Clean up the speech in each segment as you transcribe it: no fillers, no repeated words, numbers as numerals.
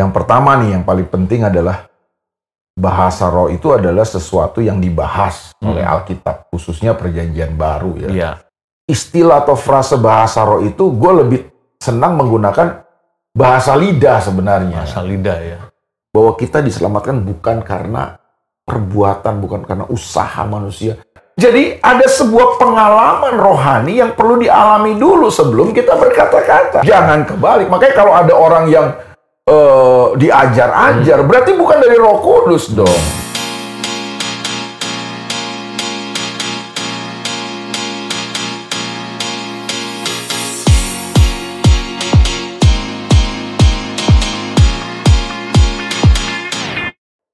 Yang pertama nih, yang paling penting adalah bahasa roh itu adalah sesuatu yang dibahas oleh Alkitab, khususnya Perjanjian Baru ya. Iya. Istilah atau frase bahasa roh itu gue lebih senang menggunakan bahasa lidah sebenarnya. Bahasa lidah ya. Bahwa kita diselamatkan bukan karena perbuatan, bukan karena usaha manusia. Jadi ada sebuah pengalaman rohani yang perlu dialami dulu sebelum kita berkata-kata. Jangan kebalik. Makanya kalau ada orang yang diajar-ajar, berarti bukan dari Roh Kudus dong.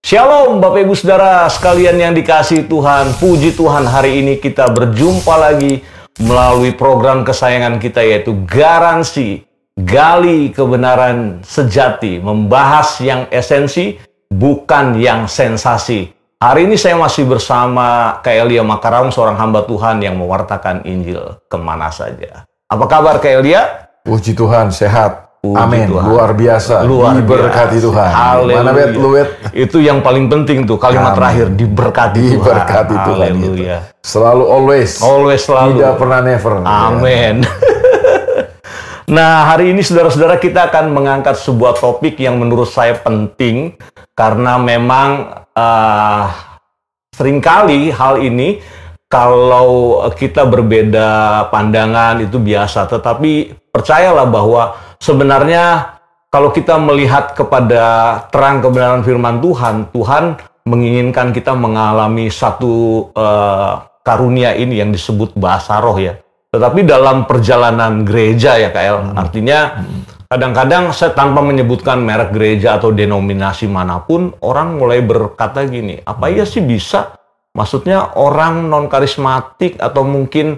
Shalom Bapak Ibu Saudara sekalian yang dikasihi Tuhan. Puji Tuhan, hari ini kita berjumpa lagi melalui program kesayangan kita, yaitu Garansi Gali Kebenaran Sejati, membahas yang esensi, bukan yang sensasi. Hari ini saya masih bersama Kak Elia Makaram, seorang hamba Tuhan yang mewartakan Injil kemana saja. Apa kabar Kak Elia? Puji Tuhan, sehat. Amin, Tuhan. Luar biasa. biasa. Diberkati Tuhan. Haleluya. Mana bet, lu bet? Itu yang paling penting tuh, kalimat Amin. terakhir, diberkati Tuhan. Diberkati Tuhan. Haleluya. Selalu always. Always selalu. Tidak pernah never. Amin. Nah, hari ini saudara-saudara kita akan mengangkat sebuah topik yang menurut saya penting karena memang seringkali hal ini kalau kita berbeda pandangan itu biasa, tetapi percayalah bahwa sebenarnya kalau kita melihat kepada terang kebenaran firman Tuhan, Tuhan menginginkan kita mengalami satu karunia ini yang disebut bahasa roh ya. Tetapi dalam perjalanan gereja ya Kak El, artinya kadang-kadang saya tanpa menyebutkan merek gereja atau denominasi manapun, orang mulai berkata gini, apa iya sih bisa? Maksudnya orang non-karismatik atau mungkin,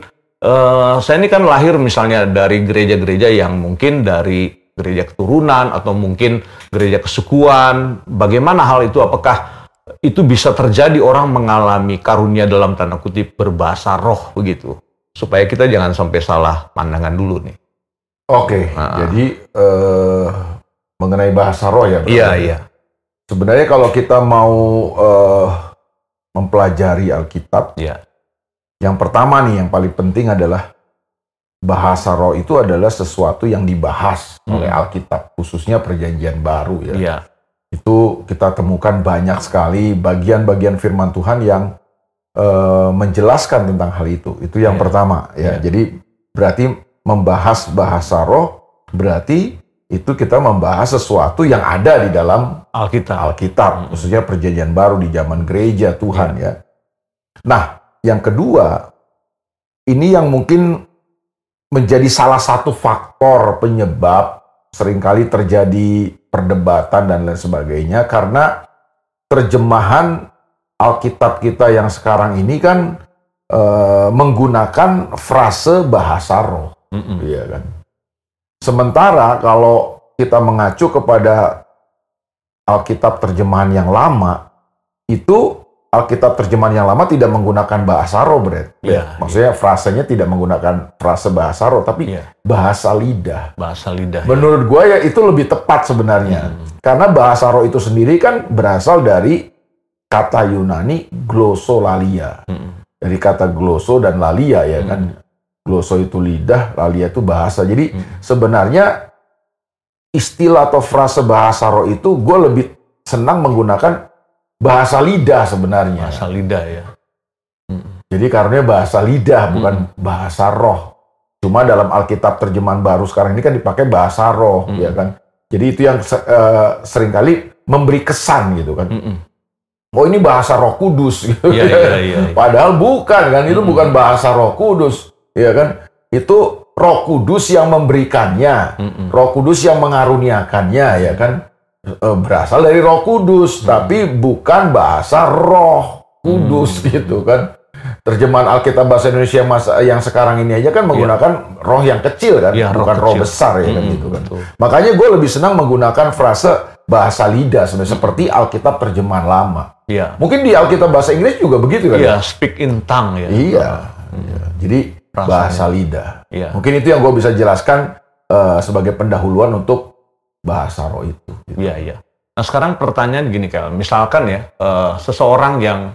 saya ini kan lahir misalnya dari gereja-gereja yang mungkin dari gereja keturunan atau mungkin gereja kesukuan. Bagaimana hal itu? Apakah itu bisa terjadi orang mengalami karunia dalam tanda kutip berbahasa roh begitu? Supaya kita jangan sampai salah pandangan dulu nih. Oke, jadi mengenai bahasa roh ya. Iya. Sebenarnya kalau kita mau mempelajari Alkitab, Iya. yang pertama nih, yang paling penting adalah bahasa roh itu adalah sesuatu yang dibahas oleh Alkitab, khususnya Perjanjian Baru ya. Iya. Itu kita temukan banyak sekali bagian-bagian firman Tuhan yang menjelaskan tentang hal itu. Itu yang pertama ya. Jadi berarti membahas bahasa roh berarti itu kita membahas sesuatu yang ada di dalam Alkitab, khususnya Perjanjian Baru di zaman gereja Tuhan ya. Nah, yang kedua, ini yang mungkin menjadi salah satu faktor penyebab seringkali terjadi perdebatan dan lain sebagainya karena terjemahan Alkitab kita yang sekarang ini kan menggunakan frase bahasa roh, iya kan. Sementara kalau kita mengacu kepada Alkitab terjemahan yang lama, itu Alkitab terjemahan yang lama tidak menggunakan bahasa roh, maksudnya frasenya tidak menggunakan frase bahasa roh, tapi bahasa lidah. Bahasa lidah. Menurut gue ya itu lebih tepat sebenarnya, karena bahasa roh itu sendiri kan berasal dari kata Yunani glossolalia. Dari kata glosso dan lalia ya kan. Glosso itu lidah, lalia itu bahasa. Jadi sebenarnya istilah atau frase bahasa roh itu gue lebih senang menggunakan bahasa lidah sebenarnya. Bahasa lidah ya. Jadi karena bahasa lidah bukan bahasa roh. Cuma dalam Alkitab terjemahan baru sekarang ini kan dipakai bahasa roh ya kan. Jadi itu yang seringkali memberi kesan gitu kan. Oh ini bahasa Roh Kudus gitu. Iya. Padahal bukan kan, itu bukan bahasa Roh Kudus, ya kan? Itu Roh Kudus yang memberikannya, Roh Kudus yang mengaruniakannya, ya kan? Berasal dari Roh Kudus, tapi bukan bahasa Roh Kudus gitu kan? Terjemahan Alkitab bahasa Indonesia yang sekarang ini aja kan menggunakan roh yang kecil kan, bukan roh besar ya kan gitu kan. Makanya gue lebih senang menggunakan frase bahasa lidah sebenarnya seperti Alkitab terjemahan lama. Iya. Mungkin di Alkitab bahasa Inggris juga begitu kan? Iya, speak in tongue ya. Iya. Jadi bahasa lidah. Iya. Mungkin itu yang gue bisa jelaskan sebagai pendahuluan untuk bahasa roh itu. Gitu. Iya, iya. Nah sekarang pertanyaan gini Kel, misalkan ya seseorang yang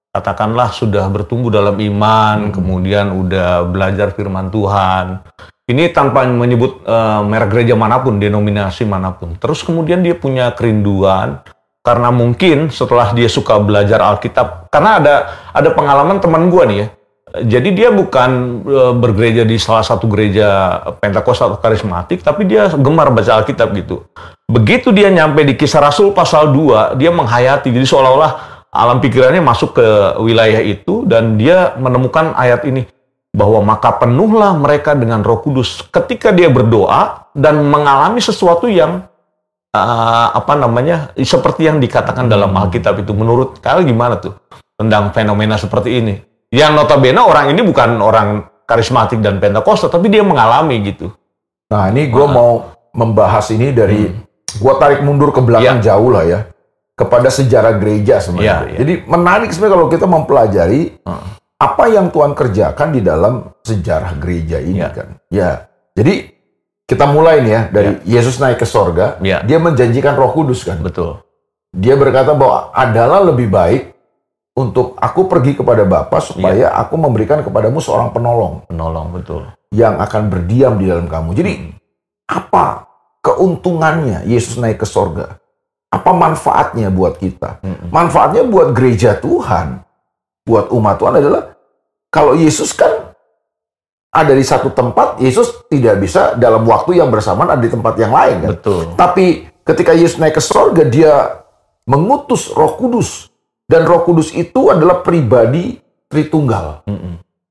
katakanlah sudah bertumbuh dalam iman, kemudian udah belajar firman Tuhan, ini tanpa menyebut merek gereja manapun, denominasi manapun. Terus kemudian dia punya kerinduan, karena mungkin setelah dia suka belajar Alkitab, karena ada pengalaman teman gua nih ya, jadi dia bukan bergereja di salah satu gereja Pentakosta atau karismatik, tapi dia gemar baca Alkitab gitu. Begitu dia nyampe di Kisah Rasul pasal 2, dia menghayati, jadi seolah-olah alam pikirannya masuk ke wilayah itu, dan dia menemukan ayat ini, bahwa maka penuhlah mereka dengan Roh Kudus ketika dia berdoa dan mengalami sesuatu yang seperti yang dikatakan dalam Alkitab itu. Menurut kalian gimana tuh tentang fenomena seperti ini? Yang notabene orang ini bukan orang karismatik dan Pentakosta, tapi dia mengalami gitu. Nah ini gue mau membahas ini dari, gue tarik mundur ke belakang jauh lah ya, kepada sejarah gereja sebenarnya. Jadi menarik sebenarnya kalau kita mempelajari apa yang Tuhan kerjakan di dalam sejarah gereja ini kan. Ya, jadi kita mulai nih ya dari Yesus naik ke sorga, dia menjanjikan Roh Kudus kan. Betul. Dia berkata bahwa adalah lebih baik untuk aku pergi kepada Bapa supaya aku memberikan kepadamu seorang penolong. Penolong, betul. Yang akan berdiam di dalam kamu. Jadi apa keuntungannya Yesus naik ke sorga? Apa manfaatnya buat kita? Manfaatnya buat gereja Tuhan, buat umat Tuhan adalah kalau Yesus kan ada di satu tempat, Yesus tidak bisa dalam waktu yang bersamaan ada di tempat yang lain kan. Betul. Tapi ketika Yesus naik ke sorga, dia mengutus Roh Kudus. Dan Roh Kudus itu adalah pribadi Tritunggal.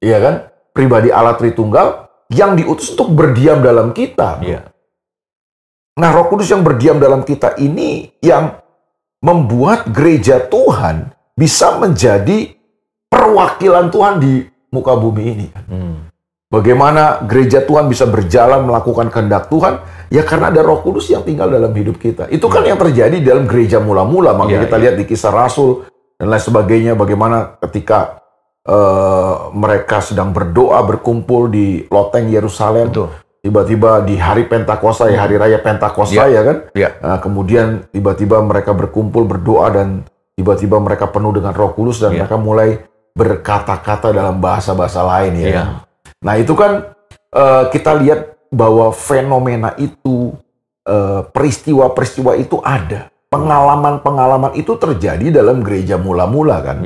Iya kan? Pribadi Allah Tritunggal yang diutus untuk berdiam dalam kita. Nah, Roh Kudus yang berdiam dalam kita ini yang membuat gereja Tuhan bisa menjadi perwakilan Tuhan di muka bumi ini. Bagaimana gereja Tuhan bisa berjalan melakukan kehendak Tuhan? Ya karena ada Roh Kudus yang tinggal dalam hidup kita. Itu kan yang terjadi dalam gereja mula-mula. Makanya kita lihat di Kisah Rasul dan lain sebagainya, bagaimana ketika mereka sedang berdoa, berkumpul di loteng Yerusalem, tiba-tiba di hari Pentakosta, ya hari raya Pentakosta ya kan, kemudian tiba-tiba mereka berkumpul berdoa dan tiba-tiba mereka penuh dengan Roh Kudus dan mereka mulai berkata-kata dalam bahasa-bahasa lain ya. Nah itu kan kita lihat bahwa fenomena itu, peristiwa-peristiwa itu ada. Pengalaman-pengalaman itu terjadi dalam gereja mula-mula kan.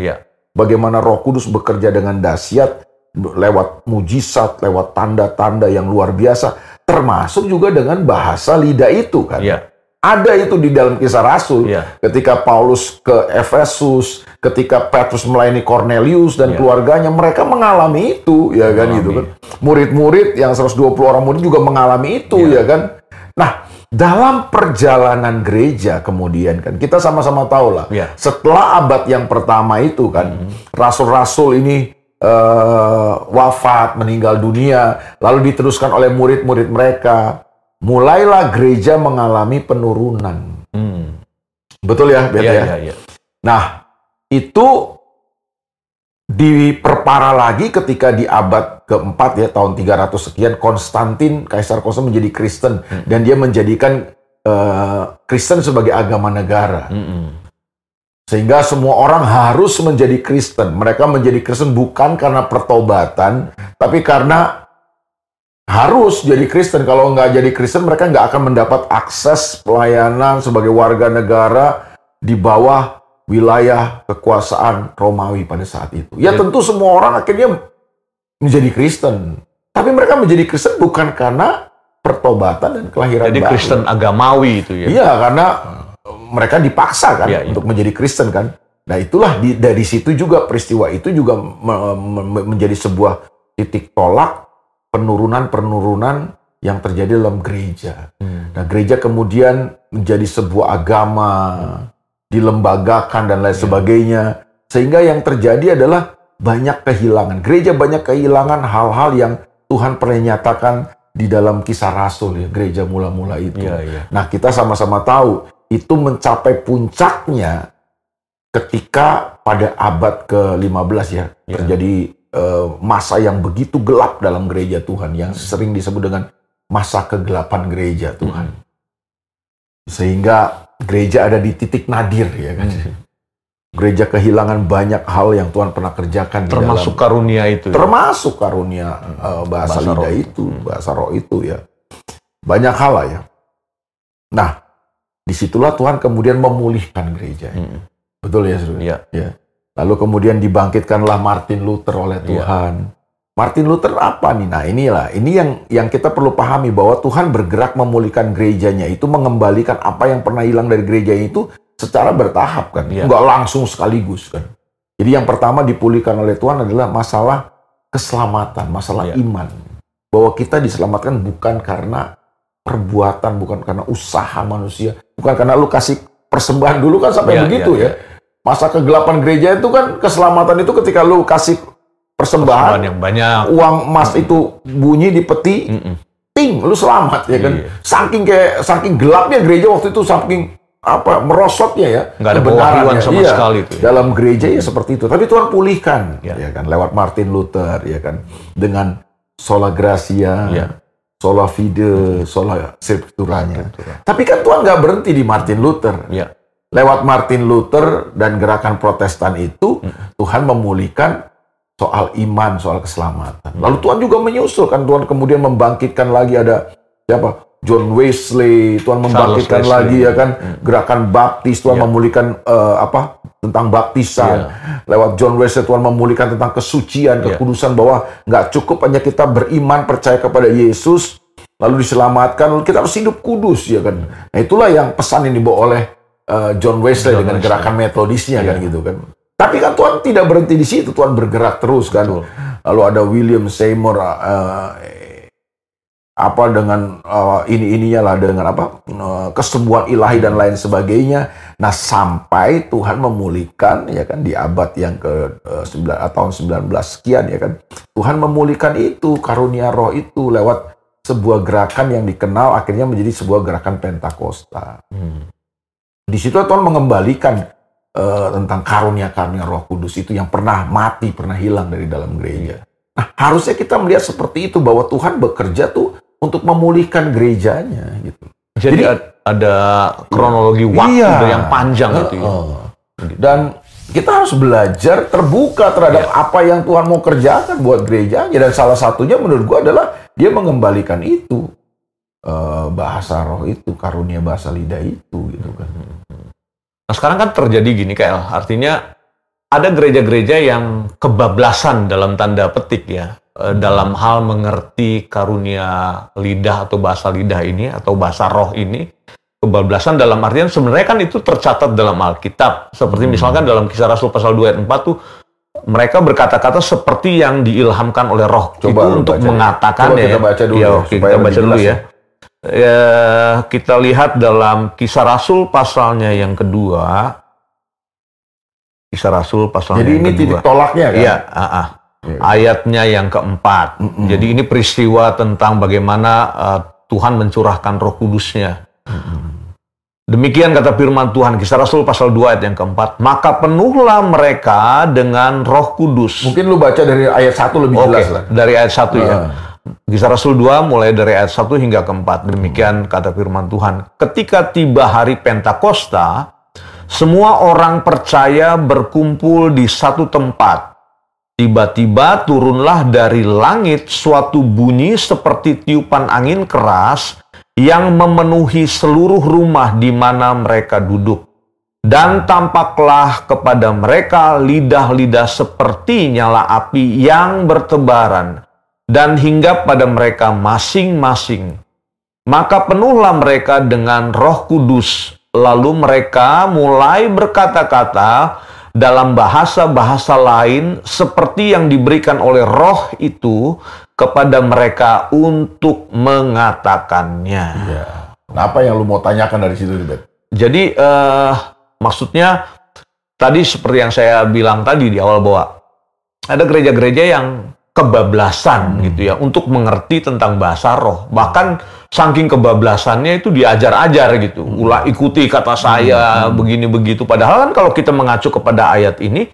Bagaimana Roh Kudus bekerja dengan dahsyat lewat mujizat, lewat tanda-tanda yang luar biasa, termasuk juga dengan bahasa lidah itu kan. Ada itu di dalam Kisah Rasul. Ketika Paulus ke Efesus, ketika Petrus melayani Cornelius dan keluarganya, mereka mengalami itu ya kan gitu kan. Murid-murid yang 120 orang murid juga mengalami itu ya kan. Nah, dalam perjalanan gereja kemudian kan kita sama-sama tahu lah, setelah abad yang pertama itu kan, rasul-rasul ini wafat, meninggal dunia, lalu diteruskan oleh murid-murid mereka, mulailah gereja mengalami penurunan. Betul ya, Bet ya? Nah, itu diperparah lagi ketika di abad keempat ya, tahun 300 sekian, Konstantin, Kaisar Konstantin menjadi Kristen, dan dia menjadikan Kristen sebagai agama negara. Sehingga semua orang harus menjadi Kristen. Mereka menjadi Kristen bukan karena pertobatan, tapi karena harus jadi Kristen. Kalau nggak jadi Kristen, mereka nggak akan mendapat akses pelayanan sebagai warga negara di bawah wilayah kekuasaan Romawi pada saat itu. Ya tentu semua orang akhirnya menjadi Kristen. Tapi mereka menjadi Kristen bukan karena pertobatan dan kelahiran baru. Jadi Kristen agamawi itu ya? Iya, karena mereka dipaksa kan untuk menjadi Kristen kan. Nah itulah dari situ juga peristiwa itu juga menjadi sebuah titik tolak penurunan yang terjadi dalam gereja. Nah gereja kemudian menjadi sebuah agama, dilembagakan dan lain sebagainya, sehingga yang terjadi adalah banyak kehilangan. Gereja banyak kehilangan hal-hal yang Tuhan pernah nyatakan di dalam Kisah Rasul ya, gereja mula-mula itu. Nah kita sama-sama tahu itu mencapai puncaknya ketika pada abad ke-15 ya, terjadi masa yang begitu gelap dalam gereja Tuhan, yang sering disebut dengan masa kegelapan gereja Tuhan. Sehingga gereja ada di titik nadir, ya kan. Gereja kehilangan banyak hal yang Tuhan pernah kerjakan. Termasuk karunia itu. Termasuk karunia bahasa lidah itu, bahasa roh itu ya. Banyak hal lah ya. Nah, disitulah Tuhan kemudian memulihkan gereja. Betul ya, saudara? Ya. Ya. Lalu kemudian dibangkitkanlah Martin Luther oleh Tuhan. Martin Luther apa nih? Nah, ini yang kita perlu pahami, bahwa Tuhan bergerak memulihkan gerejanya itu, mengembalikan apa yang pernah hilang dari gereja itu secara bertahap kan, nggak langsung sekaligus kan. Jadi yang pertama dipulihkan oleh Tuhan adalah masalah keselamatan, masalah iman. Bahwa kita diselamatkan bukan karena perbuatan, bukan karena usaha manusia, bukan karena lu kasih persembahan dulu kan sampai begitu ya. Masa kegelapan gereja itu kan, keselamatan itu ketika lu kasih persembahan yang banyak, uang emas itu bunyi di peti, ting, lu selamat ya kan. Saking gelapnya gereja waktu itu, saking merosotnya ya, nggak ada kebenaran sama sekali itu ya. Dalam gereja ya seperti itu. Tapi Tuhan pulihkan ya kan, lewat Martin Luther ya kan, dengan sola gratia, sola fide, sola scripturanya. Tapi kan Tuhan nggak berhenti di Martin Luther. Lewat Martin Luther dan gerakan Protestan itu, Tuhan memulihkan soal iman, soal keselamatan. Lalu Tuhan juga menyusul kan, Tuhan kemudian membangkitkan lagi, ada siapa? John Wesley, Tuhan membangkitkan lagi ya kan, gerakan baptis, Tuhan memulihkan tentang baptisan. Lewat John Wesley Tuhan memulihkan tentang kesucian, kekudusan, bahwa nggak cukup hanya kita beriman, percaya kepada Yesus, lalu diselamatkan, lalu kita harus hidup kudus ya kan. Nah, itulah yang pesan yang dibawa oleh John Wesley dengan gerakan metodisnya kan gitu kan. Tapi kan Tuhan tidak berhenti di situ, Tuhan bergerak terus kan. Lalu ada William Seymour, dengan ininya lah, dengan kesembuhan ilahi dan lain sebagainya. Nah, sampai Tuhan memulihkan ya kan, di abad yang ke tahun 19 sekian ya kan, Tuhan memulihkan itu, karunia roh itu lewat sebuah gerakan yang dikenal akhirnya menjadi sebuah gerakan Pentakosta. Di situ Tuhan mengembalikan tentang karunia-karunia Roh Kudus itu yang pernah mati, pernah hilang dari dalam gereja. Nah, harusnya kita melihat seperti itu, bahwa Tuhan bekerja tuh untuk memulihkan gerejanya gitu. Jadi ada kronologi waktu yang panjang itu ya. Dan kita harus belajar terbuka terhadap apa yang Tuhan mau kerjakan buat gerejanya. Dan salah satunya menurut gua adalah dia mengembalikan itu, bahasa roh itu, karunia bahasa lidah itu gitu kan. Nah, sekarang kan terjadi gini KL, artinya ada gereja-gereja yang kebablasan dalam tanda petik ya, dalam hal mengerti karunia lidah atau bahasa lidah ini, atau bahasa roh ini. Kebablasan dalam artian sebenarnya kan itu tercatat dalam Alkitab. Seperti misalkan dalam Kisah Rasul pasal 2 ayat 4 tuh, mereka berkata-kata seperti yang diilhamkan oleh roh. Coba itu untuk mengatakannya. Kita baca dulu kita baca dulu ya. Kita lihat dalam Kisah Rasul pasalnya yang kedua. Kisah Rasul pasalnya jadi yang kedua. Jadi ini titik tolaknya kan? Iya, ayatnya yang keempat. Jadi ini peristiwa tentang bagaimana Tuhan mencurahkan Roh Kudus-Nya. Demikian kata firman Tuhan, Kisah Rasul pasal 2 ayat yang keempat. Maka penuhlah mereka dengan Roh Kudus. Mungkin lu baca dari ayat 1 lebih jelas lah. Dari ayat 1 ya. Kisah Rasul 2 mulai dari ayat 1 hingga ke-4. Demikian kata firman Tuhan. Ketika tiba hari Pentakosta, semua orang percaya berkumpul di satu tempat. Tiba-tiba turunlah dari langit suatu bunyi seperti tiupan angin keras yang memenuhi seluruh rumah di mana mereka duduk. Dan tampaklah kepada mereka lidah-lidah seperti nyala api yang bertebaran, dan hinggap pada mereka masing-masing. Maka penuhlah mereka dengan Roh Kudus. Lalu mereka mulai berkata-kata dalam bahasa-bahasa lain seperti yang diberikan oleh Roh itu kepada mereka untuk mengatakannya. Nah, apa yang lu mau tanyakan dari situ, Bet? Jadi maksudnya tadi seperti yang saya bilang tadi di awal, bahwa ada gereja-gereja yang kebablasan gitu ya untuk mengerti tentang bahasa roh. Bahkan saking kebablasannya itu diajar-ajar gitu. Ulah ikuti kata saya begini begitu. Padahal kan kalau kita mengacu kepada ayat ini,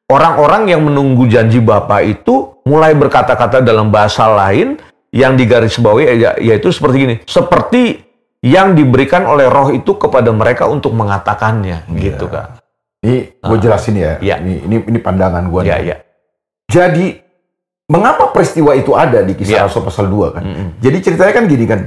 orang-orang yang menunggu janji Bapa itu mulai berkata-kata dalam bahasa lain yang digarisbawahi yaitu seperti gini. Seperti yang diberikan oleh Roh itu kepada mereka untuk mengatakannya, gitu Kak. Ini gue jelasin ya. Ini pandangan gue. Jadi mengapa peristiwa itu ada di Kisah Rasul pasal 2 kan? Jadi ceritanya kan gini kan.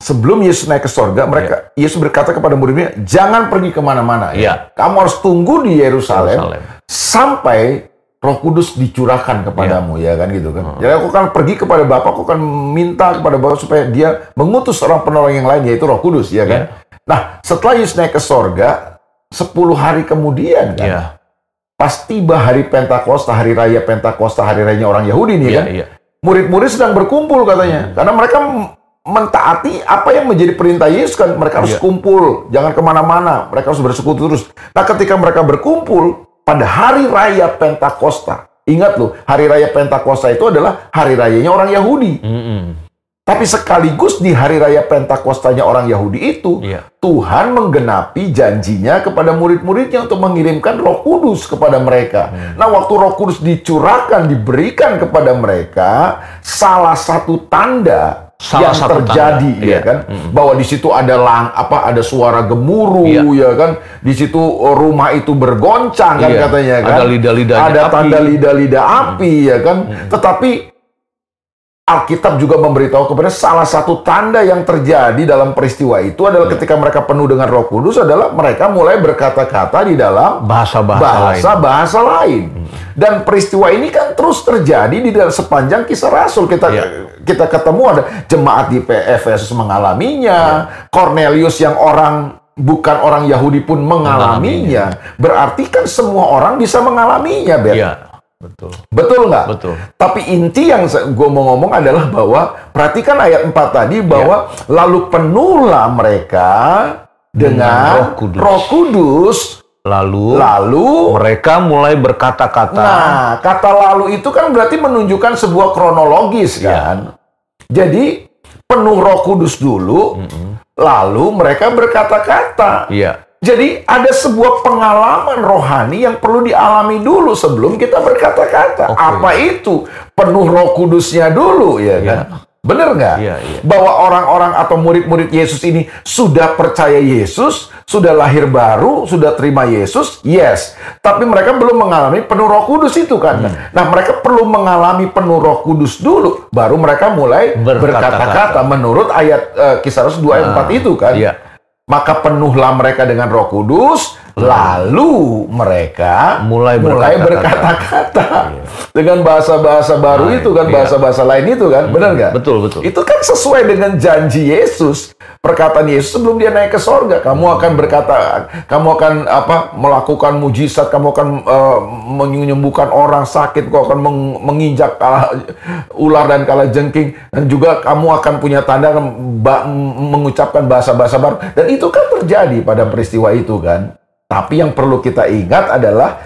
Sebelum Yesus naik ke sorga, Yesus berkata kepada murid-muridnya, jangan pergi kemana-mana. Kamu harus tunggu di Yerusalem sampai Roh Kudus dicurahkan kepadamu, ya kan gitu kan. Jadi aku akan pergi kepada Bapa, aku akan minta kepada Bapa supaya Dia mengutus orang penolong yang lain, yaitu Roh Kudus, ya kan. Nah, setelah Yesus naik ke sorga, 10 hari kemudian kan, pas tiba hari Pentakosta, hari raya Pentakosta, hari rayanya orang Yahudi nih kan. Murid-murid sedang berkumpul katanya, karena mereka mentaati apa yang menjadi perintah Yesus kan. Mereka harus kumpul, jangan kemana-mana, mereka harus bersekutu terus. Nah, ketika mereka berkumpul pada hari raya Pentakosta, ingat loh, hari raya Pentakosta itu adalah hari rayanya orang Yahudi. Tapi sekaligus di hari raya Pentakostanya orang Yahudi itu, Tuhan menggenapi janjinya kepada murid-muridnya untuk mengirimkan Roh Kudus kepada mereka. Nah, waktu Roh Kudus dicurahkan, diberikan kepada mereka, salah satu tanda yang terjadi, ya kan, bahwa di situ ada ada suara gemuruh, ya kan, di situ rumah itu bergoncang kan katanya kan, ada lidah-lidah ada api. tanda lidah-lidah api, ya kan. Tetapi Alkitab juga memberitahu kepada salah satu tanda yang terjadi dalam peristiwa itu adalah ketika mereka penuh dengan Roh Kudus adalah mereka mulai berkata-kata di dalam bahasa lain. Dan peristiwa ini kan terus terjadi di dalam sepanjang Kisah Rasul. Kita ketemu ada jemaat di Efesus mengalaminya, Cornelius yang bukan orang Yahudi pun mengalaminya. Berarti kan semua orang bisa mengalaminya, Betul nggak? Betul. Tapi inti yang gue mau ngomong adalah bahwa perhatikan ayat 4 tadi bahwa lalu penuhlah mereka dengan Roh Kudus. Lalu mereka mulai berkata-kata. Nah, kata lalu itu kan berarti menunjukkan sebuah kronologis kan. Jadi penuh Roh Kudus dulu, lalu mereka berkata-kata. Jadi ada sebuah pengalaman rohani yang perlu dialami dulu sebelum kita berkata-kata. Apa itu? Penuh Roh Kudusnya dulu, ya kan? Bener nggak? Bahwa orang-orang atau murid-murid Yesus ini sudah percaya Yesus, sudah lahir baru, sudah terima Yesus, yes. Tapi mereka belum mengalami penuh Roh Kudus itu kan. Nah, mereka perlu mengalami penuh Roh Kudus dulu, baru mereka mulai berkata-kata menurut ayat Kisah Rasul 2 ayat 4 itu kan. Maka penuhlah mereka dengan Roh Kudus, lalu mereka mulai berkata-kata dengan bahasa-bahasa baru itu kan, bahasa-bahasa lain itu kan, benar nggak? Betul. Itu kan sesuai dengan janji Yesus, perkataan Yesus sebelum dia naik ke sorga. Kamu akan berkata, kamu akan melakukan mujizat, kamu akan menyembuhkan orang sakit, kamu akan menginjak ular dan kalajengking, dan juga kamu akan punya tanda mengucapkan bahasa-bahasa baru. Dan itu kan terjadi pada peristiwa itu kan. Tapi yang perlu kita ingat adalah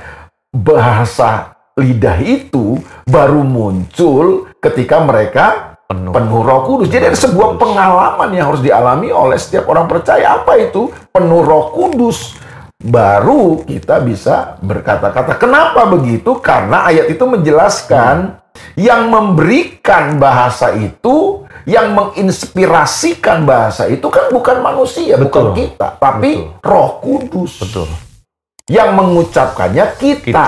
bahasa lidah itu baru muncul ketika mereka penuh Roh Kudus. Jadi ada sebuah pengalaman yang harus dialami oleh setiap orang percaya. Apa itu? Penuh Roh Kudus. Baru kita bisa berkata-kata. Kenapa begitu? Karena ayat itu menjelaskan yang memberikan bahasa itu, yang menginspirasikan bahasa itu kan bukan manusia, bukan kita, tapi Roh Kudus. Yang mengucapkannya kita.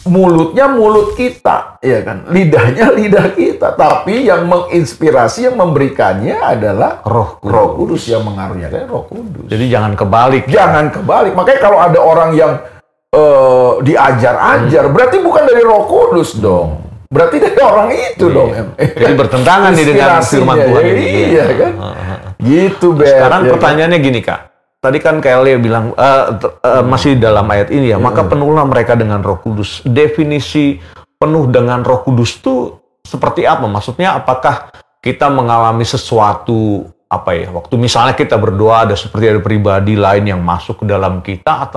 Mulutnya mulut kita, ya kan? Lidahnya lidah kita, tapi yang menginspirasi, yang memberikannya adalah Roh Kudus yang mengaruniakan Roh Kudus. Jadi jangan kebalik. Jangan kebalik. Makanya kalau ada orang yang diajar-ajar, berarti bukan dari Roh Kudus dong. Berarti dari orang itu dong. Jadi bertentangan nih dengan firman Tuhan ini. Iya kan? Gitu, Sekarang pertanyaannya gini, Kak. Tadi kan Kelly bilang, masih dalam ayat ini ya, maka penuhlah mereka dengan Roh Kudus. Definisi penuh dengan Roh Kudus itu seperti apa? Maksudnya apakah kita mengalami sesuatu, waktu misalnya kita berdoa ada pribadi lain yang masuk ke dalam kita,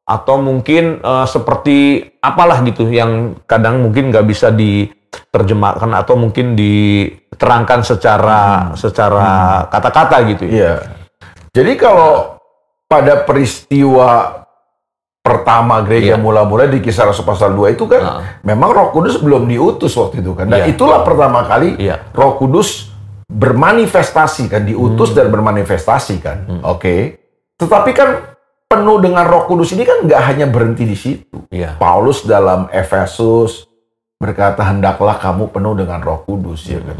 atau mungkin seperti apalah gitu yang kadang mungkin nggak bisa diterjemahkan atau mungkin diterangkan secara kata-kata gitu ya. Jadi kalau pada peristiwa pertama gereja mula-mula di Kisah Rasul pasal 2 itu kan memang Roh Kudus belum diutus waktu itu kan. Dan itulah pertama kali Roh Kudus bermanifestasi kan, diutus dan bermanifestasi kan. Oke. Tetapi kan penuh dengan Roh Kudus ini kan nggak hanya berhenti di situ. Paulus dalam Efesus berkata, hendaklah kamu penuh dengan Roh Kudus, ya kan.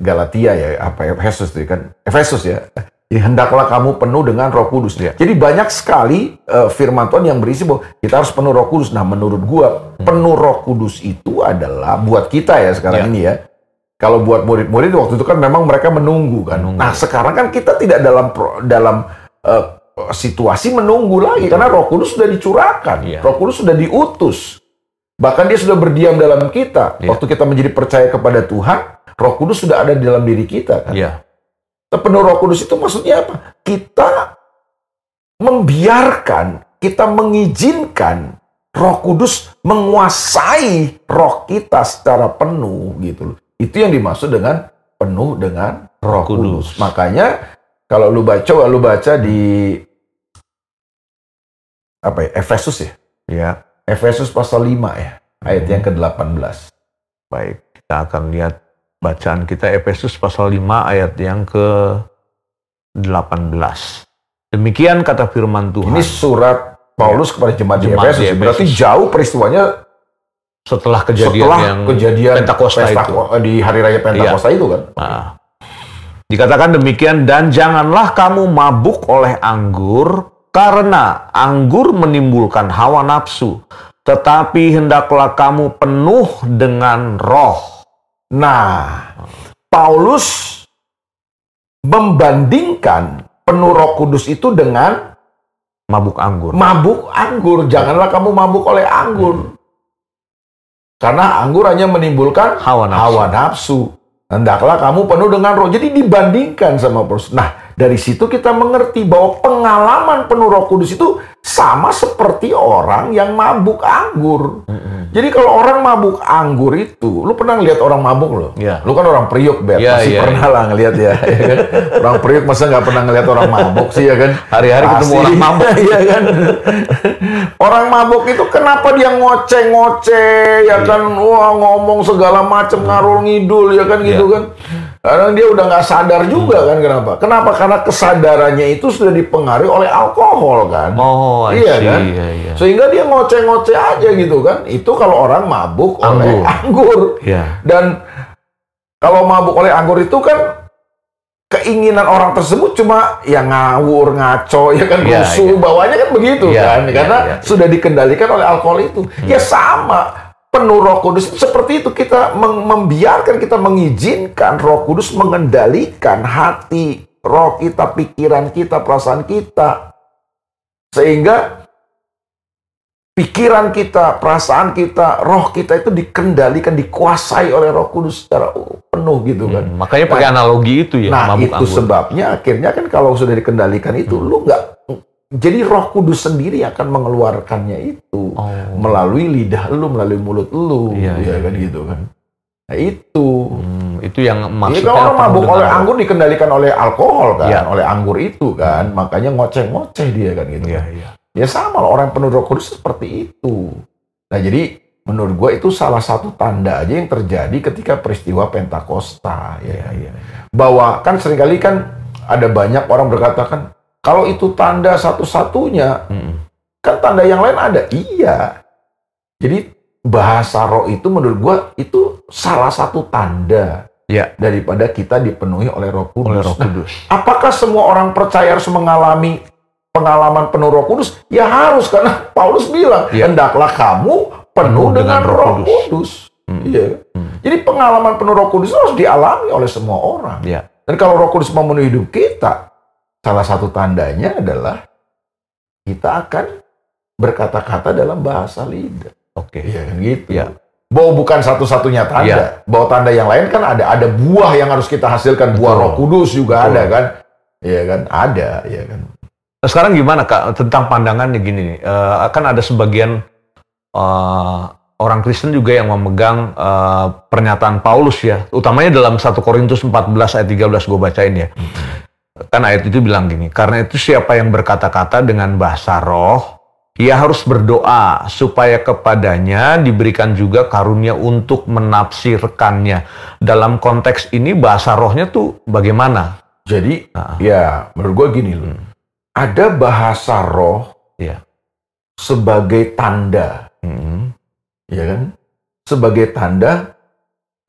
Galatia ya, Efesus itu kan. Efesus ya. Hendaklah kamu penuh dengan Roh Kudus. Jadi banyak sekali firman Tuhan yang berisi bahwa kita harus penuh Roh Kudus. Nah, menurut gua penuh Roh Kudus itu adalah buat kita ya sekarang ini ya. Kalau buat murid-murid waktu itu kan memang mereka menunggu kan. Nah, sekarang kan kita tidak dalam situasi menunggu lagi karena Roh Kudus sudah dicurahkan. Roh Kudus sudah diutus. Bahkan dia sudah berdiam dalam kita. Waktu kita menjadi percaya kepada Tuhan, Roh Kudus sudah ada di dalam diri kita kan. Penuh Roh Kudus itu maksudnya apa? Kita membiarkan, kita mengizinkan Roh Kudus menguasai roh kita secara penuh gitu loh. Itu yang dimaksud dengan penuh dengan Roh Kudus. Makanya kalau lu baca di Efesus ya. Efesus pasal 5 ya, ayat yang ke-18. Baik, kita akan lihat bacaan kita Efesus pasal 5 ayat yang ke-18. Demikian kata firman Tuhan. Ini surat Paulus kepada jemaat di Efesus. Berarti jauh peristiwanya setelah kejadian Pentakosta itu. Di hari raya Pentakosta itu kan. Dikatakan demikian, dan janganlah kamu mabuk oleh anggur, karena anggur menimbulkan hawa nafsu, tetapi hendaklah kamu penuh dengan roh. Nah, Paulus membandingkan penuh Roh Kudus itu dengan mabuk anggur. Mabuk anggur, janganlah kamu mabuk oleh anggur. Karena anggur hanya menimbulkan hawa nafsu. Hendaklah kamu penuh dengan roh. Jadi dibandingkan sama Paulus. Nah, dari situ kita mengerti bahwa pengalaman penuh Roh Kudus itu sama seperti orang yang mabuk anggur. Jadi kalau orang mabuk anggur itu, lu pernah ngeliat orang mabuk lo? Lu kan orang Priuk, Bet. Pasti pernah lah ngeliat ya. Kan? Orang Priuk masa nggak pernah ngeliat orang mabuk sih ya kan? Hari-hari ketemu orang mabuk. Iya kan? Orang mabuk itu kenapa dia ngoceh-ngoceh ya kan? Wah, ngomong segala macam, ngarul ngidul ya kan gitu kan? Karena dia udah nggak sadar juga kan kenapa? Kenapa? Karena kesadarannya itu sudah dipengaruhi oleh alkohol kan? Iya kan? Sehingga dia ngoceh-ngoceh aja gitu kan? Itu kalau orang mabuk oleh anggur. Dan kalau mabuk oleh anggur itu kan keinginan orang tersebut cuma ya ngawur, ngaco, ya kan, rusuh, bawahnya kan begitu kan? Karena sudah dikendalikan oleh alkohol itu. Ya sama. Penuh Roh Kudus seperti itu, kita membiarkan, kita mengizinkan Roh Kudus mengendalikan hati, roh kita, pikiran kita, perasaan kita, sehingga pikiran kita, perasaan kita, roh kita itu dikendalikan, dikuasai oleh Roh Kudus secara penuh gitu kan. Makanya pakai analogi itu ya. Nah, itu sebabnya akhirnya kan kalau sudah dikendalikan itu, lu nggak. Jadi Roh Kudus sendiri akan mengeluarkannya itu melalui lidah lu, melalui mulut lu, ya kan gitu kan. Nah itu yang maksudnya. Kalau orang mabuk oleh anggur dikendalikan oleh alkohol kan, oleh anggur itu kan, makanya ngoceh-ngoceh dia kan gitu. Ya sama lah, orang penuh Roh Kudus seperti itu. Nah jadi menurut gue itu salah satu tanda aja yang terjadi ketika peristiwa Pentakosta. Bahwa kan seringkali kan ada banyak orang berkata kan, kalau itu tanda satu-satunya, kan tanda yang lain ada. Iya. Jadi bahasa roh itu menurut gua itu salah satu tanda daripada kita dipenuhi oleh Roh Kudus. Nah, apakah semua orang percaya harus mengalami pengalaman penuh Roh Kudus? Ya harus, karena Paulus bilang, hendaklah kamu penuh dengan Roh Kudus. Jadi pengalaman penuh Roh Kudus harus dialami oleh semua orang. Dan kalau Roh Kudus memenuhi hidup kita, salah satu tandanya adalah kita akan berkata-kata dalam bahasa lidah. Ya, gitu. Bahwa bukan satu-satunya tanda. Bahwa tanda yang lain kan ada buah yang harus kita hasilkan. Buah Roh Kudus juga ada kan. Iya kan, ada. Ya kan. Nah, sekarang gimana Kak tentang pandangannya gini nih? Kan ada sebagian orang Kristen juga yang memegang pernyataan Paulus ya. Utamanya dalam 1 Korintus 14 ayat 13 gue bacain ya. Kan ayat itu bilang gini, karena itu siapa yang berkata-kata dengan bahasa roh, ia harus berdoa supaya kepadanya diberikan juga karunia untuk menafsirkannya. Dalam konteks ini bahasa rohnya tuh bagaimana? Jadi ya menurut gue gini loh, ada bahasa roh Ya. sebagai tanda, ya kan? Sebagai tanda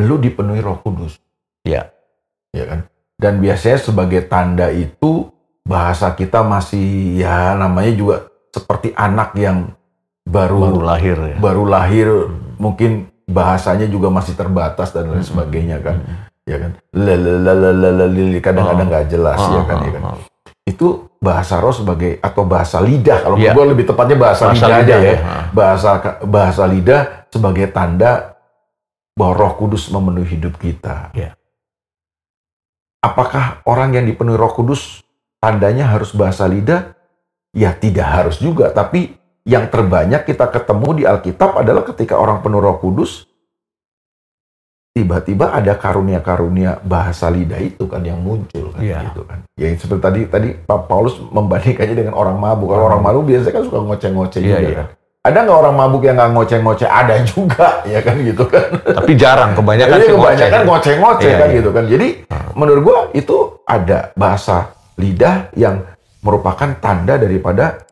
lu dipenuhi Roh Kudus, Ya. ya kan? Dan biasanya sebagai tanda itu bahasa kita masih ya namanya juga seperti anak yang baru lahir ya. baru lahir, mungkin bahasanya juga masih terbatas dan lain sebagainya kan, ya kan? Kadang-kadang nggak jelas, ya kan? Itu bahasa roh sebagai atau bahasa lidah, kalau gue lebih tepatnya bahasa lidah aja ya. Bahasa lidah sebagai tanda bahwa Roh Kudus memenuhi hidup kita. Ya. Apakah orang yang dipenuhi Roh Kudus tandanya harus bahasa lidah? Ya tidak harus juga, tapi yang terbanyak kita ketemu di Alkitab adalah ketika orang penuh Roh Kudus, tiba-tiba ada karunia-karunia bahasa lidah itu kan yang muncul kan, gitu kan. Ya seperti tadi Pak Paulus membandingkannya dengan orang mabuk. Kalau orang mabuk biasanya kan suka ngoceh-ngoceh juga kan. Ada nggak orang mabuk yang nggak ngoceh-ngoceh? Ada juga, ya kan gitu kan. Tapi jarang, kebanyakan sih ngoceh-ngoceh kan gitu kan. Jadi menurut gua itu ada bahasa lidah yang merupakan tanda daripada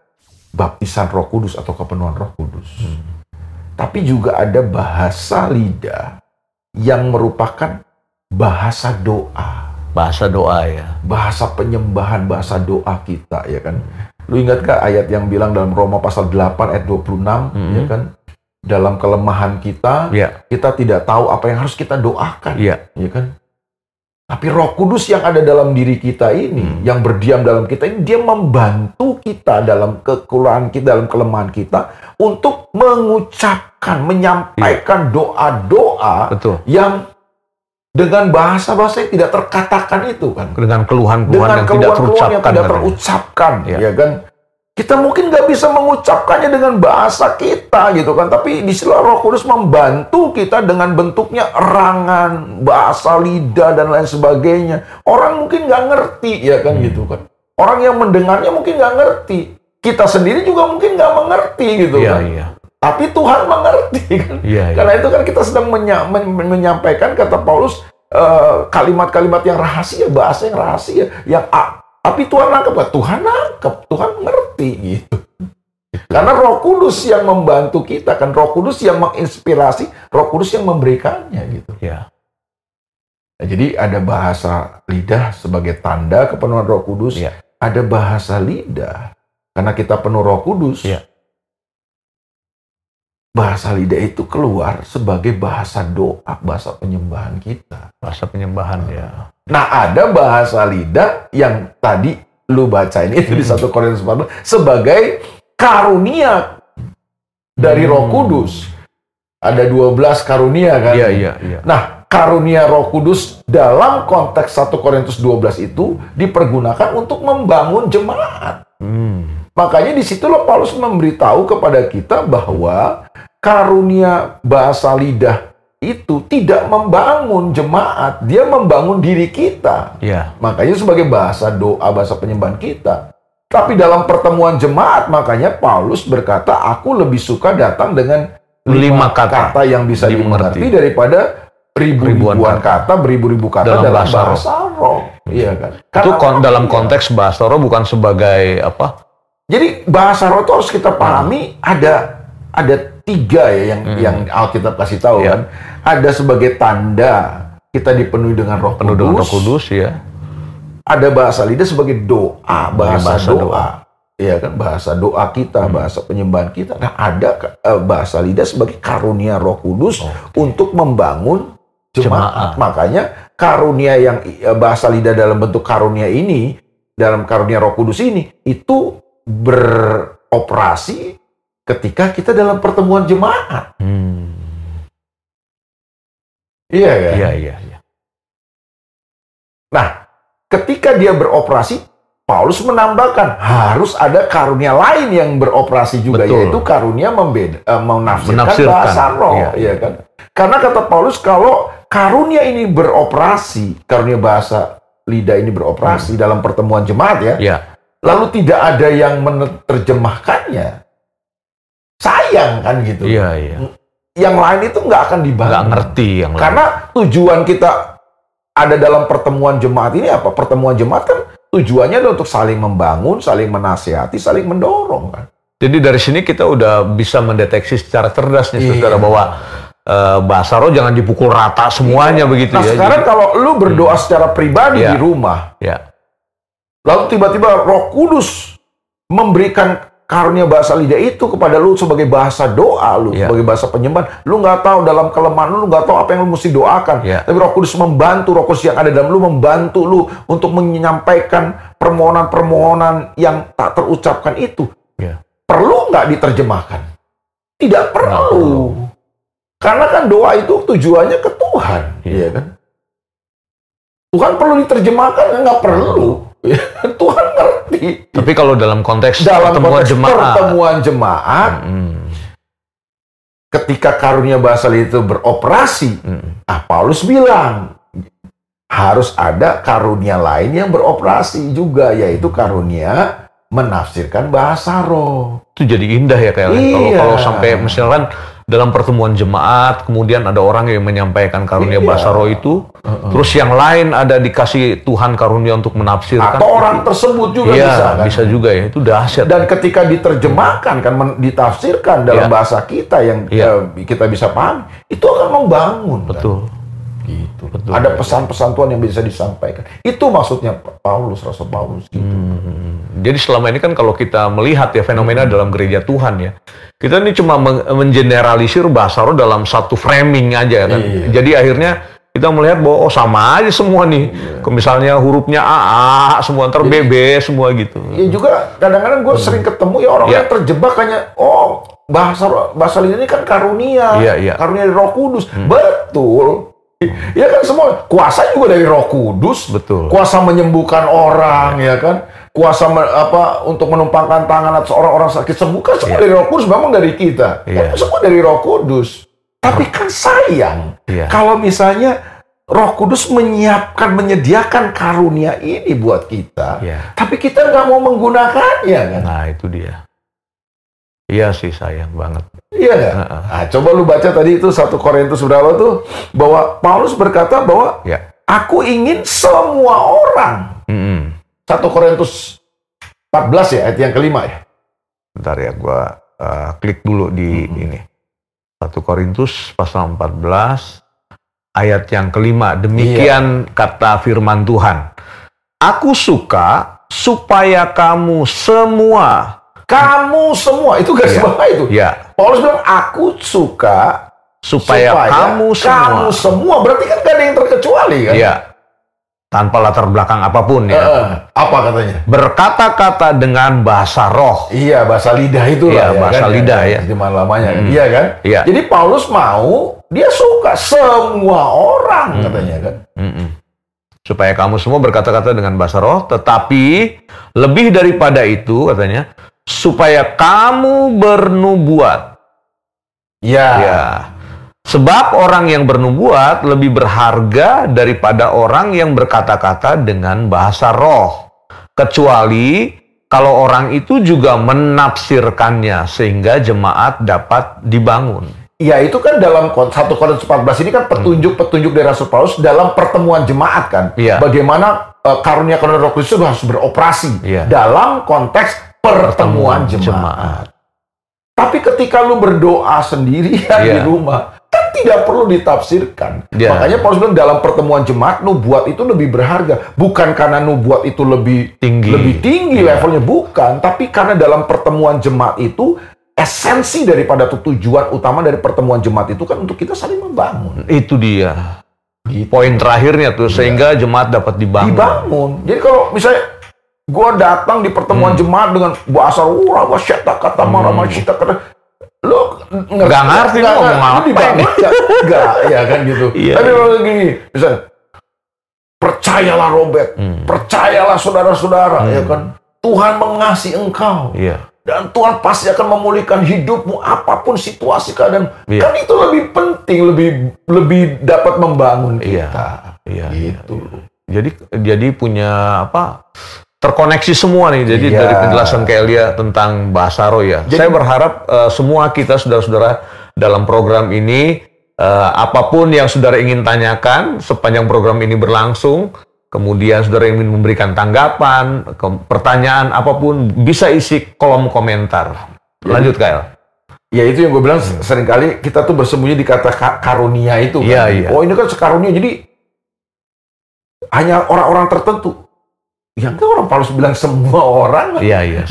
baptisan Roh Kudus atau kepenuhan Roh Kudus. Tapi juga ada bahasa lidah yang merupakan bahasa doa. Bahasa doa ya. Bahasa penyembahan, bahasa doa kita, ya kan. Lu ingat gak ayat yang bilang dalam Roma pasal 8 ayat 26, ya kan? Dalam kelemahan kita, kita tidak tahu apa yang harus kita doakan, ya kan? Tapi Roh Kudus yang ada dalam diri kita ini, yang berdiam dalam kita ini, dia membantu kita dalam kekurangan kita, dalam kelemahan kita, untuk mengucapkan, menyampaikan doa-doa yang dengan bahasa-bahasa yang tidak terkatakan itu kan. Dengan keluhan-keluhan yang tidak terucapkan, ya kan. Kita mungkin nggak bisa mengucapkannya dengan bahasa kita gitu kan, tapi di sisi Roh Kudus membantu kita dengan bentuknya erangan, bahasa lidah dan lain sebagainya. Orang mungkin nggak ngerti, ya kan gitu kan. Orang yang mendengarnya mungkin nggak ngerti. Kita sendiri juga mungkin nggak mengerti gitu kan. Tapi Tuhan mengerti kan. Karena itu kan kita sedang menyampaikan, kata Paulus, kalimat-kalimat yang rahasia, bahasa yang rahasia, yang tapi Tuhan nangkep, Tuhan ngerti gitu. Karena Roh Kudus yang membantu kita kan, Roh Kudus yang menginspirasi, Roh Kudus yang memberikannya gitu. Nah, jadi ada bahasa lidah sebagai tanda kepenuhan Roh Kudus, ada bahasa lidah karena kita penuh Roh Kudus. Bahasa lidah itu keluar sebagai bahasa doa, bahasa penyembahan kita. Bahasa penyembahan ya. Nah, ada bahasa lidah yang tadi lu bacain itu di 1 Korintus 14 sebagai karunia dari Roh Kudus. Ada 12 karunia kan? Nah, karunia Roh Kudus dalam konteks 1 Korintus 12 itu dipergunakan untuk membangun jemaat. Makanya di situlah Paulus memberitahu kepada kita bahwa karunia bahasa lidah itu tidak membangun jemaat, dia membangun diri kita. Makanya sebagai bahasa doa, bahasa penyembahan kita. Tapi dalam pertemuan jemaat, makanya Paulus berkata, aku lebih suka datang dengan 5 kata yang bisa dimengerti daripada ribu-ribuan kata, beribu-ribu kata dalam bahasa roh. Iya kan? Itu dalam konteks bahasa roh, bukan sebagai apa? Jadi bahasa roh itu harus kita pahami, ada 3 ya yang Alkitab kasih tahu kan. Ada sebagai tanda kita dipenuhi dengan Roh Kudus. Ada bahasa lidah sebagai doa, bahasa doa. Iya kan, bahasa doa kita, bahasa penyembahan kita. Nah, ada bahasa lidah sebagai karunia Roh Kudus untuk membangun jemaat. Makanya karunia yang bahasa lidah dalam bentuk karunia ini, dalam karunia Roh Kudus ini, itu beroperasi ketika kita dalam pertemuan jemaat. Iya kan? Iya. Nah, ketika dia beroperasi, Paulus menambahkan harus ada karunia lain yang beroperasi juga, yaitu karunia menafsirkan bahasa roh, ya kan? Karena kata Paulus, kalau karunia ini beroperasi, karunia bahasa lidah ini beroperasi dalam pertemuan jemaat lalu tidak ada yang menerjemahkannya, sayang kan gitu. Iya, iya. Yang lain itu nggak akan dibangun. Nggak ngerti yang lain. Karena tujuan kita ada dalam pertemuan jemaat ini apa? Pertemuan jemaat kan tujuannya adalah untuk saling membangun, saling menasihati, saling mendorong kan. Jadi dari sini kita udah bisa mendeteksi secara cerdas nih, saudara, bahwa bahasa roh jangan dipukul rata semuanya begitu nah, ya. Sekarang kalau lu berdoa secara pribadi di rumah, lalu tiba-tiba Roh Kudus memberikan karunia bahasa lidah itu kepada lu sebagai bahasa doa lu, sebagai bahasa penyembahan. Lu nggak tahu dalam kelemahan lu nggak tahu apa yang lu mesti doakan. Tapi Roh Kudus membantu, Roh Kudus yang ada dalam lu membantu lu untuk menyampaikan permohonan-permohonan yang tak terucapkan itu. Perlu nggak diterjemahkan? Tidak perlu. Karena kan doa itu tujuannya ke Tuhan, ya kan? Tuhan perlu diterjemahkan, nggak perlu. Tuhan ngerti. Tapi kalau dalam konteks pertemuan jemaat, ketika karunia bahasa lidah itu beroperasi, Paulus bilang harus ada karunia lain yang beroperasi juga, yaitu karunia menafsirkan bahasa roh. Itu jadi indah ya kayak kalau sampai misalkan dalam pertemuan jemaat, kemudian ada orang yang menyampaikan karunia bahasa roh itu, terus yang lain ada dikasih Tuhan karunia untuk menafsirkan. Atau orang tersebut juga bisa kan? Bisa juga ya, itu dahsyat. Dan ketika diterjemahkan, kan ditafsirkan dalam bahasa kita yang kita bisa paham, itu akan membangun. Betul. Kan? Gitu. Betul, ada pesan-pesan Tuhan yang bisa disampaikan. Itu maksudnya Paulus, Rasul Paulus. Gitu. Jadi selama ini kan kalau kita melihat ya fenomena dalam gereja Tuhan ya, kita ini cuma mengeneralisir bahasa roh dalam satu framing aja kan. Jadi akhirnya kita melihat bahwa sama aja semua nih. Misalnya hurufnya A, semua ntar BB, semua gitu. Ya juga kadang-kadang gue sering ketemu ya orang yang terjebak hanya bahasa lidah ini kan karunia. Karunia dari Roh Kudus. Betul. Ya kan semua kuasa juga dari Roh Kudus. Betul. Kuasa menyembuhkan orang, ya kan? Kuasa untuk menumpangkan tangan atas orang-orang sakit sembuh kan semua dari Roh Kudus, memang dari kita. Kan semua dari Roh Kudus. Tapi kan sayang kalau misalnya Roh Kudus menyediakan karunia ini buat kita, tapi kita nggak mau menggunakannya kan? Nah itu dia. Iya sih, sayang banget. Iya nggak? Nah, coba lu baca tadi itu 1 Korintus berapa tuh, bahwa Paulus berkata bahwa aku ingin semua orang. 1 Korintus 14 ya, ayat yang kelima ya. Bentar ya, gua klik dulu di ini. 1 Korintus pasal 14 ayat yang kelima. Demikian kata firman Tuhan. Aku suka supaya kamu semua. Kamu semua, itu garis bawah itu. Paulus bilang, aku suka supaya kamu semua. Berarti kan gak ada yang terkecuali kan? Tanpa latar belakang apapun ya. Apa katanya? Berkata-kata dengan bahasa roh. Iya, bahasa lidah itu lah. Bahasa lidah ya. Gimana lamanya kan? Iya kan? Jadi Paulus mau, dia suka semua orang katanya kan. Supaya kamu semua berkata-kata dengan bahasa roh, tetapi lebih daripada itu katanya, supaya kamu bernubuat. Sebab orang yang bernubuat lebih berharga daripada orang yang berkata-kata dengan bahasa roh. Kecuali kalau orang itu juga menafsirkannya sehingga jemaat dapat dibangun. Ya itu kan dalam 1 Korintus 14 ini kan petunjuk-petunjuk dari Rasul Paulus dalam pertemuan jemaat kan. Bagaimana karunia-karunia Roh Kudus harus beroperasi dalam konteks pertemuan jemaat. Tapi ketika lu berdoa sendirian di rumah, kan tidak perlu ditafsirkan. Makanya Paulus bilang dalam pertemuan jemaat, nubuat itu lebih berharga. Bukan karena nubuat itu lebih tinggi levelnya, bukan. Tapi karena dalam pertemuan jemaat itu, esensi daripada tujuan utama dari pertemuan jemaat itu kan untuk kita saling membangun. Itu dia. Poin terakhirnya tuh, sehingga jemaat dapat dibangun. Jadi kalau misalnya gua datang di pertemuan jemaat dengan bahasa kata maramashita kata, lu nggak ngerti mau ngomong apa ini. Enggak, ya kan gitu. Tapi kalau gini, misalnya percayalah Robert, percayalah saudara-saudara, ya kan, Tuhan mengasihi engkau. Dan Tuhan pasti akan memulihkan hidupmu apapun situasi keadaan. Kan itu lebih penting, lebih dapat membangun kita. Gitu. Jadi punya terkoneksi semua nih. Jadi dari penjelasan Kelia tentang bahasa roh ya. Saya berharap semua kita saudara-saudara dalam program ini, apapun yang saudara ingin tanyakan sepanjang program ini berlangsung, kemudian saudara ingin memberikan tanggapan, pertanyaan apapun, bisa isi kolom komentar. Lanjut, Kael. Ya itu yang gue bilang, seringkali kita tuh bersembunyi di kata karunia itu kan. Oh ini kan sekarunia, jadi hanya orang-orang tertentu. Ya enggak, orang Paulus bilang semua orang. Iya,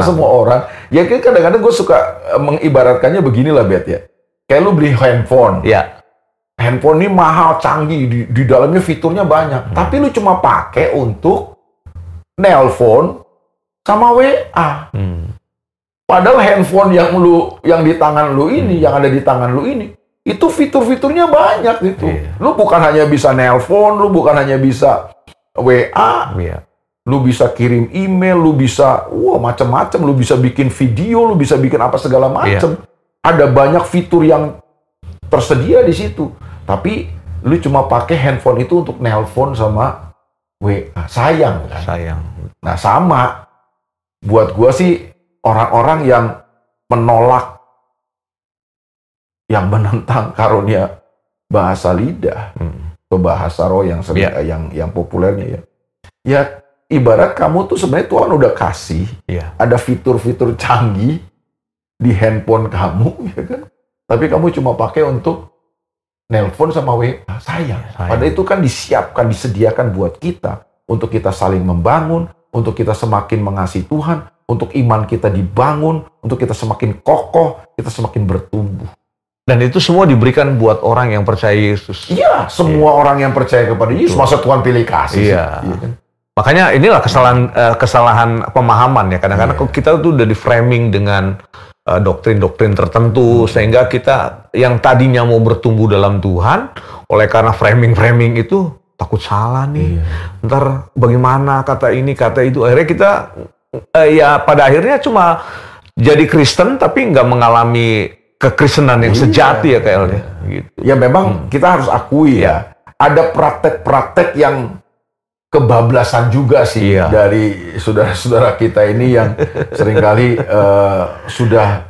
semua orang. Ya kan kadang-kadang gue suka mengibaratkannya beginilah, Bet ya. Kayak lu beli handphone. Iya. Handphone ini mahal, canggih, di dalamnya fiturnya banyak. Tapi lu cuma pakai untuk nelpon sama WA. Padahal handphone yang di tangan lu ini, yang ada di tangan lu ini, itu fitur-fiturnya banyak gitu. Lu bukan hanya bisa nelpon, lu bukan hanya bisa WA. Lu bisa kirim email, lu bisa macam-macam, lu bisa bikin video, lu bisa bikin apa segala macam. Ada banyak fitur yang tersedia di situ. Tapi lu cuma pakai handphone itu untuk nelpon sama WA. Sayang kan? Sayang. Nah, sama buat gua sih orang-orang yang menolak, yang menentang karunia bahasa lidah atau bahasa roh yang yang populernya ya. Ya ibarat kamu tuh sebenarnya Tuhan udah kasih, ada fitur-fitur canggih di handphone kamu, ya kan? Tapi kamu cuma pakai untuk nelpon sama WA. Sayang. Padahal itu kan disiapkan, disediakan buat kita, untuk kita saling membangun, untuk kita semakin mengasihi Tuhan, untuk iman kita dibangun, untuk kita semakin kokoh, kita semakin bertumbuh. Dan itu semua diberikan buat orang yang percaya Yesus. Iya, semua orang yang percaya kepada Yesus. Masa Tuhan pilih kasih? Iya kan? Makanya inilah kesalahan pemahaman ya. Kadang-kadang kita tuh udah di framing dengan doktrin-doktrin tertentu, sehingga kita yang tadinya mau bertumbuh dalam Tuhan, oleh karena framing-framing itu takut salah nih. Ntar bagaimana kata ini, kata itu. Akhirnya kita ya pada akhirnya cuma jadi Kristen tapi nggak mengalami kekristenan yang sejati ya kayaknya. Gitu. Ya memang kita harus akui ya, ada praktek-praktek yang kebablasan juga sih dari saudara-saudara kita ini yang seringkali sudah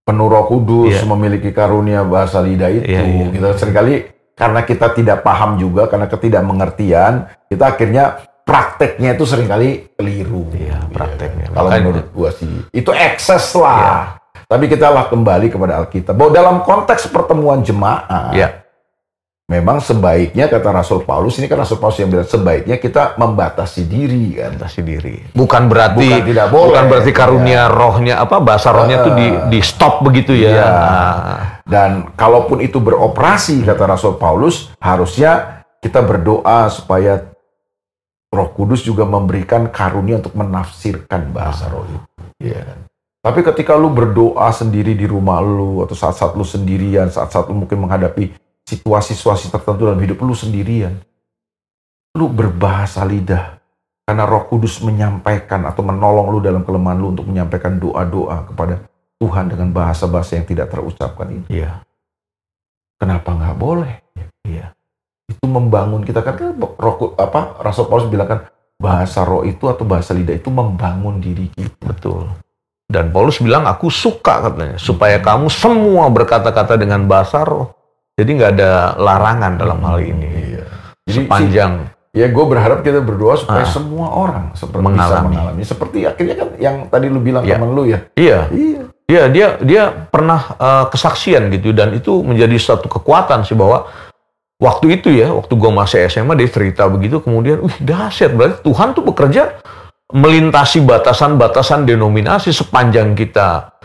penuh Roh Kudus, memiliki karunia bahasa lidah itu. Kita seringkali karena kita tidak paham juga, karena ketidakmengertian, kita akhirnya prakteknya itu seringkali keliru. Prakteknya. Kalau menurut gua sih itu ekses lah. Tapi kita lah kembali kepada Alkitab. Bahwa dalam konteks pertemuan jemaat, memang sebaiknya, kata Rasul Paulus, ini kan Rasul Paulus yang bilang sebaiknya kita membatasi diri kan. Membatasi diri. Bukan berarti tidak boleh. Bukan berarti karunia rohnya bahasa rohnya itu di stop begitu ya. Dan kalaupun itu beroperasi, kata Rasul Paulus, harusnya kita berdoa supaya Roh Kudus juga memberikan karunia untuk menafsirkan bahasa roh itu. Tapi ketika lu berdoa sendiri di rumah lu, atau saat-saat lu sendirian, saat-saat lu mungkin menghadapi situasi-situasi tertentu dalam hidup lu sendirian, lu berbahasa lidah karena Roh Kudus menyampaikan atau menolong lu dalam kelemahan lu untuk menyampaikan doa-doa kepada Tuhan dengan bahasa-bahasa yang tidak terucapkan ini. Kenapa nggak boleh? Itu membangun kita kan, Rasul Paulus bilang kan, bahasa roh itu atau bahasa lidah itu membangun diri kita. Betul. Dan Paulus bilang, aku suka katanya supaya kamu semua berkata-kata dengan bahasa roh. Jadi nggak ada larangan dalam hal ini. Jadi sepanjang. Ya gue berharap kita berdoa supaya semua orang bisa mengalami. Seperti akhirnya kan yang tadi lu bilang teman lu ya. Iya, dia pernah kesaksian gitu, dan itu menjadi satu kekuatan sih, bahwa waktu itu ya, waktu gue masih SMA, dia cerita begitu, kemudian dahsyat, berarti Tuhan tuh bekerja melintasi batasan-batasan denominasi sepanjang kita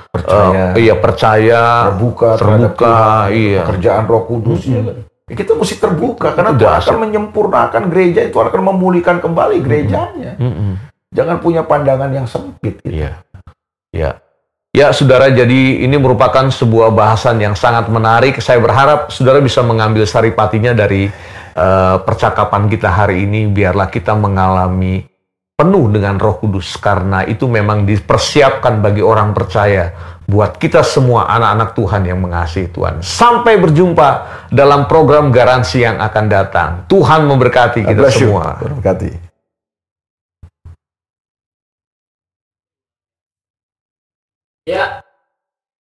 percaya, terbuka, pekerjaan Roh Kudus. Kita mesti terbuka karena Tuhan akan menyempurnakan gereja itu, akan memulihkan kembali gerejanya. Jangan punya pandangan yang sempit. Gitu. Ya, saudara, jadi ini merupakan sebuah bahasan yang sangat menarik. Saya berharap saudara bisa mengambil saripatinya dari percakapan kita hari ini. Biarlah kita mengalami penuh dengan Roh Kudus, karena itu memang dipersiapkan bagi orang percaya, buat kita semua anak-anak Tuhan yang mengasihi Tuhan. Sampai berjumpa dalam program Garansi yang akan datang. Tuhan memberkati kita semua. Berkati.